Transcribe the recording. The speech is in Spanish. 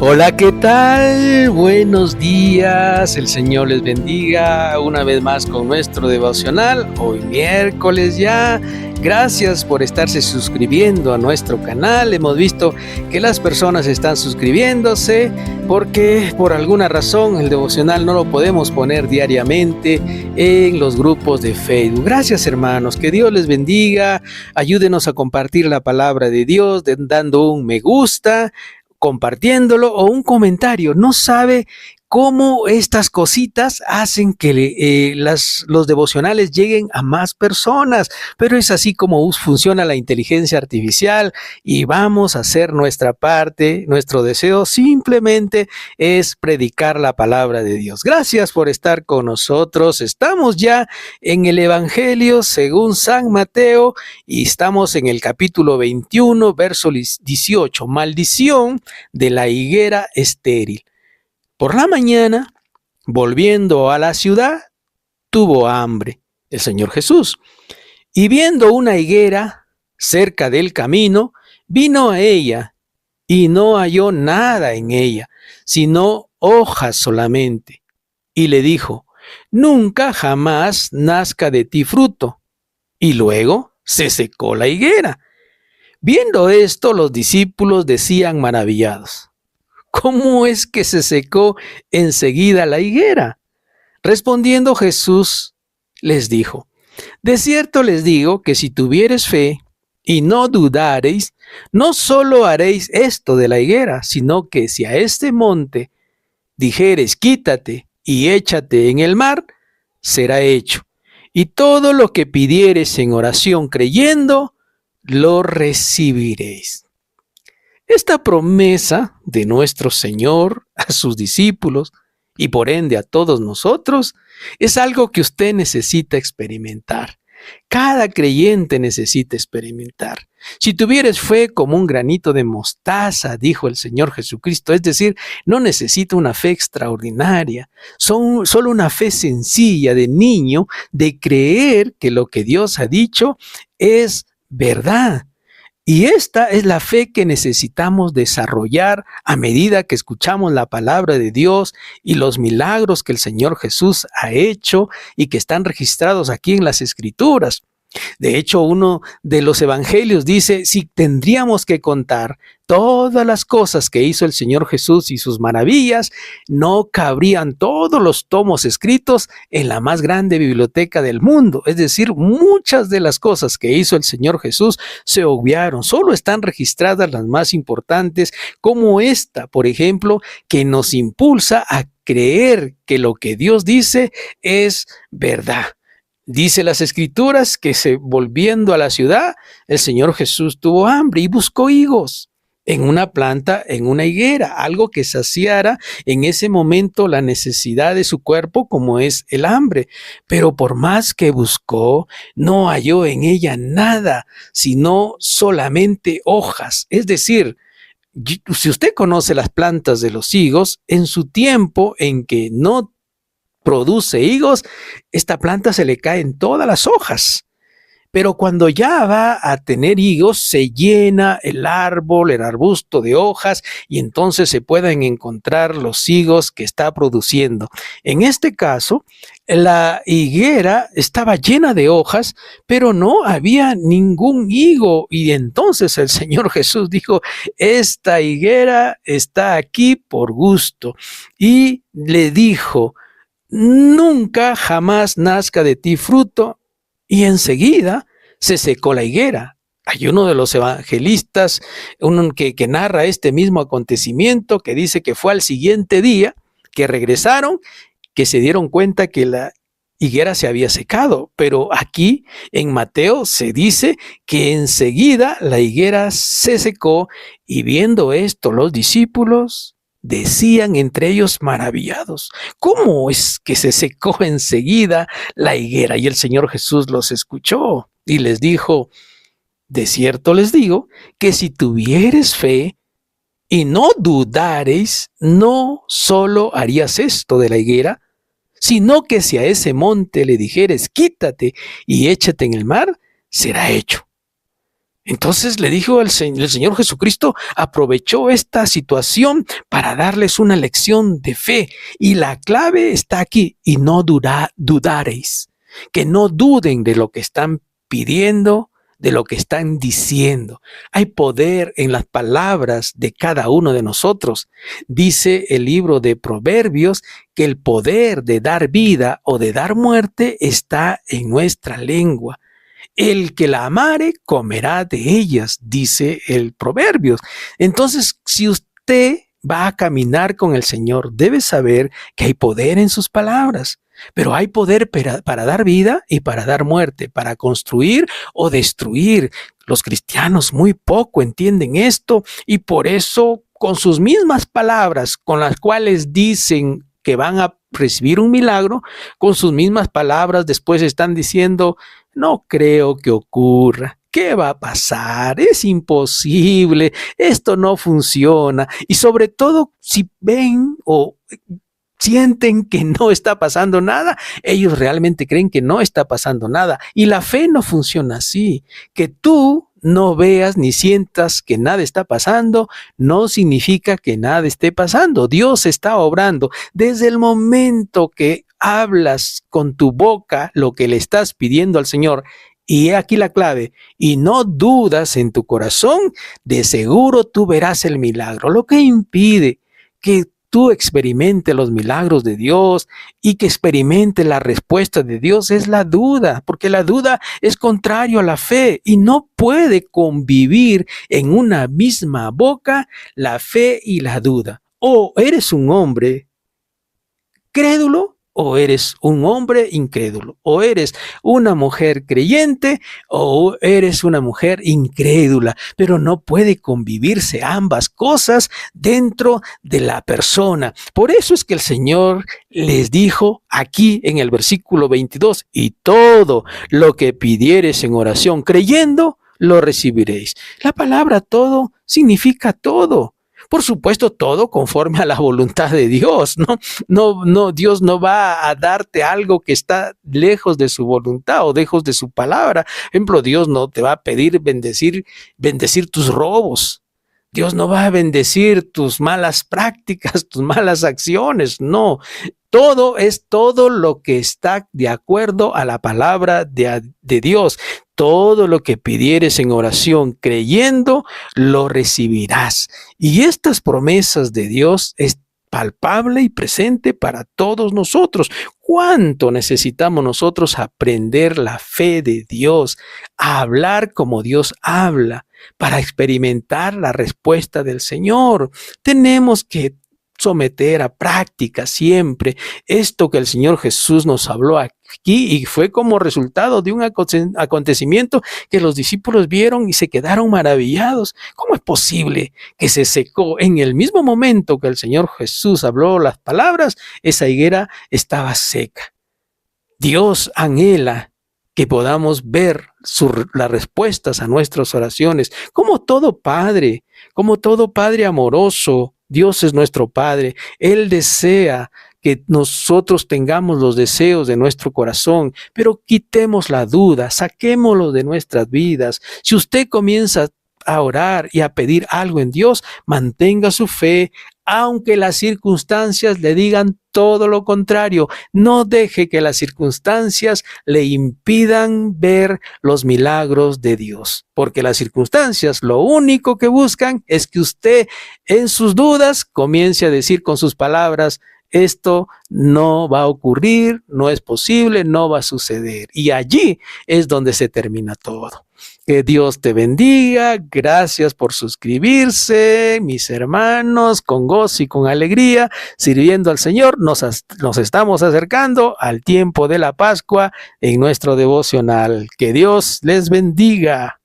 Hola, ¿qué tal? Buenos días, el Señor les bendiga una vez más con nuestro devocional, hoy miércoles ya. Gracias por estarse suscribiendo a nuestro canal. Hemos visto que las personas están suscribiéndose porque por alguna razón el devocional no lo podemos poner diariamente en los grupos de Facebook. Gracias, hermanos, que Dios les bendiga. Ayúdenos a compartir la palabra de Dios dando un me gusta, compartiéndolo o un comentario. No sabe cómo estas cositas hacen que los devocionales lleguen a más personas, pero es así como funciona la inteligencia artificial y vamos a hacer nuestra parte. Nuestro deseo simplemente es predicar la palabra de Dios. Gracias por estar con nosotros. Estamos ya en el Evangelio según San Mateo y estamos en el capítulo 21, verso 18, maldición de la higuera estéril. Por la mañana, volviendo a la ciudad, tuvo hambre el Señor Jesús. Y viendo una higuera cerca del camino, vino a ella y no halló nada en ella, sino hojas solamente. Y le dijo: nunca jamás nazca de ti fruto. Y luego se secó la higuera. Viendo esto, los discípulos decían maravillados: ¿cómo es que se secó enseguida la higuera? Respondiendo Jesús les dijo: de cierto les digo que si tuviereis fe y no dudareis, no solo haréis esto de la higuera, sino que si a este monte dijereis: quítate y échate en el mar, será hecho. Y todo lo que pidiereis en oración creyendo, lo recibiréis. Esta promesa de nuestro Señor a sus discípulos y por ende a todos nosotros es algo que usted necesita experimentar. Cada creyente necesita experimentar. Si tuvieres fe como un granito de mostaza, dijo el Señor Jesucristo, es decir, no necesita una fe extraordinaria, solo una fe sencilla de niño, de creer que lo que Dios ha dicho es verdad. Y esta es la fe que necesitamos desarrollar a medida que escuchamos la palabra de Dios y los milagros que el Señor Jesús ha hecho y que están registrados aquí en las Escrituras. De hecho, uno de los evangelios dice: si tendríamos que contar todas las cosas que hizo el Señor Jesús y sus maravillas, no cabrían todos los tomos escritos en la más grande biblioteca del mundo. Es decir, muchas de las cosas que hizo el Señor Jesús se obviaron, solo están registradas las más importantes, como esta, por ejemplo, que nos impulsa a creer que lo que Dios dice es verdad. Dice las Escrituras que volviendo a la ciudad, el Señor Jesús tuvo hambre y buscó higos en una planta, en una higuera, algo que saciara en ese momento la necesidad de su cuerpo, como es el hambre. Pero por más que buscó, no halló en ella nada, sino solamente hojas. Es decir, si usted conoce las plantas de los higos, en su tiempo en que no produce higos, esta planta se le caen todas las hojas. Pero cuando ya va a tener higos, se llena el árbol, el arbusto de hojas y entonces se pueden encontrar los higos que está produciendo. En este caso, la higuera estaba llena de hojas, pero no había ningún higo. Y entonces el Señor Jesús dijo: esta higuera está aquí por gusto. Y le dijo: nunca jamás nazca de ti fruto. Y enseguida se secó la higuera. Hay uno de los evangelistas que narra este mismo acontecimiento, que dice que fue al siguiente día que regresaron, que se dieron cuenta que la higuera se había secado. Pero aquí en Mateo se dice que enseguida la higuera se secó, y viendo esto los discípulos decían entre ellos maravillados: ¿cómo es que se secó enseguida la higuera? Y el Señor Jesús los escuchó y les dijo: de cierto les digo que si tuvieres fe y no dudareis, no solo harías esto de la higuera, sino que si a ese monte le dijeres: quítate y échate en el mar, será hecho. Entonces le dijo el Señor Jesucristo, aprovechó esta situación para darles una lección de fe. Y la clave está aquí, y no dudaréis, que no duden de lo que están pidiendo, de lo que están diciendo. Hay poder en las palabras de cada uno de nosotros. Dice el libro de Proverbios que el poder de dar vida o de dar muerte está en nuestra lengua. El que la amare comerá de ellas, dice el Proverbios. Entonces, si usted va a caminar con el Señor, debe saber que hay poder en sus palabras. Pero hay poder para dar vida y para dar muerte, para construir o destruir. Los cristianos muy poco entienden esto y por eso con sus mismas palabras con las cuales dicen que van a recibir un milagro, con sus mismas palabras después están diciendo, no creo que ocurra. ¿Qué va a pasar? Es imposible. Esto no funciona. Y sobre todo, si ven o sienten que no está pasando nada, ellos realmente creen que no está pasando nada. Y la fe no funciona así. Que tú no veas ni sientas que nada está pasando, no significa que nada esté pasando. Dios está obrando. Desde el momento que hablas con tu boca lo que le estás pidiendo al Señor, y he aquí la clave, y no dudas en tu corazón, de seguro tú verás el milagro. Lo que impide que tú experimentes los milagros de Dios y que experimente la respuesta de Dios es la duda, porque la duda es contrario a la fe y no puede convivir en una misma boca la fe y la duda. O eres un hombre crédulo o eres un hombre incrédulo, o eres una mujer creyente o eres una mujer incrédula, pero no puede convivirse ambas cosas dentro de la persona. Por eso es que el Señor les dijo aquí en el versículo 22, y todo lo que pidieres en oración creyendo, lo recibiréis. La palabra todo significa todo. Por supuesto, todo conforme a la voluntad de Dios, ¿no? Dios no va a darte algo que está lejos de su voluntad o lejos de su palabra. Por ejemplo, Dios no te va a pedir bendecir tus robos. Dios no va a bendecir tus malas prácticas, tus malas acciones, no. Todo es todo lo que está de acuerdo a la palabra de Dios. Todo lo que pidieres en oración creyendo, lo recibirás. Y estas promesas de Dios es palpable y presente para todos nosotros. ¿Cuánto necesitamos nosotros aprender la fe de Dios, a hablar como Dios habla, para experimentar la respuesta del Señor? Tenemos que someter a práctica siempre esto que el Señor Jesús nos habló aquí y fue como resultado de un acontecimiento que los discípulos vieron y se quedaron maravillados. ¿Cómo es posible que se secó en el mismo momento que el Señor Jesús habló las palabras? Esa higuera estaba seca. Dios anhela que podamos ver las respuestas a nuestras oraciones, como todo padre amoroso. Dios es nuestro Padre. Él desea que nosotros tengamos los deseos de nuestro corazón, pero quitemos la duda, saquémoslo de nuestras vidas. Si usted comienza a orar y a pedir algo en Dios, mantenga su fe, aunque las circunstancias le digan todo lo contrario. No deje que las circunstancias le impidan ver los milagros de Dios, porque las circunstancias lo único que buscan es que usted en sus dudas comience a decir con sus palabras, esto no va a ocurrir, no es posible, no va a suceder. Y allí es donde se termina todo. Que Dios te bendiga. Gracias por suscribirse, mis hermanos, con gozo y con alegría, sirviendo al Señor. Nos estamos acercando al tiempo de la Pascua en nuestro devocional. Que Dios les bendiga.